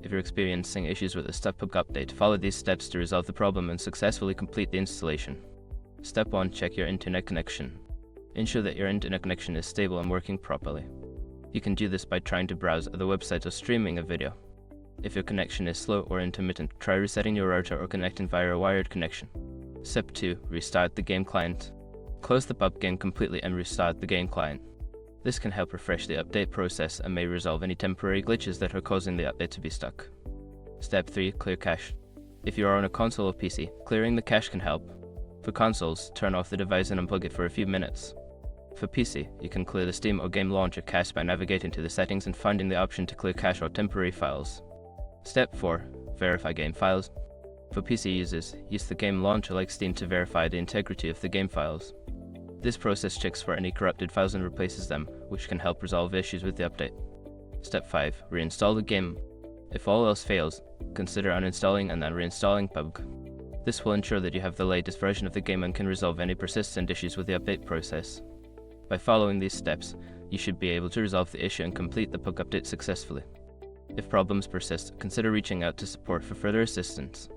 If you're experiencing issues with the stuck PUBG update, follow these steps to resolve the problem and successfully complete the installation. Step 1. Check your internet connection. Ensure that your internet connection is stable and working properly. You can do this by trying to browse other websites or streaming a video. If your connection is slow or intermittent, try resetting your router or connecting via a wired connection. Step 2. Restart the game client. Close the PUBG game completely and restart the game client. This can help refresh the update process and may resolve any temporary glitches that are causing the update to be stuck. Step 3. Clear cache. If you are on a console or PC, clearing the cache can help. For consoles, turn off the device and unplug it for a few minutes. For PC, you can clear the Steam or game launcher cache by navigating to the settings and finding the option to clear cache or temporary files. Step 4. Verify game files. For PC users, use the game launcher like Steam to verify the integrity of the game files. This process checks for any corrupted files and replaces them, which can help resolve issues with the update. Step 5. Reinstall the game. If all else fails, consider uninstalling and then reinstalling PUBG. This will ensure that you have the latest version of the game and can resolve any persistent issues with the update process. By following these steps, you should be able to resolve the issue and complete the PUBG update successfully. If problems persist, consider reaching out to support for further assistance.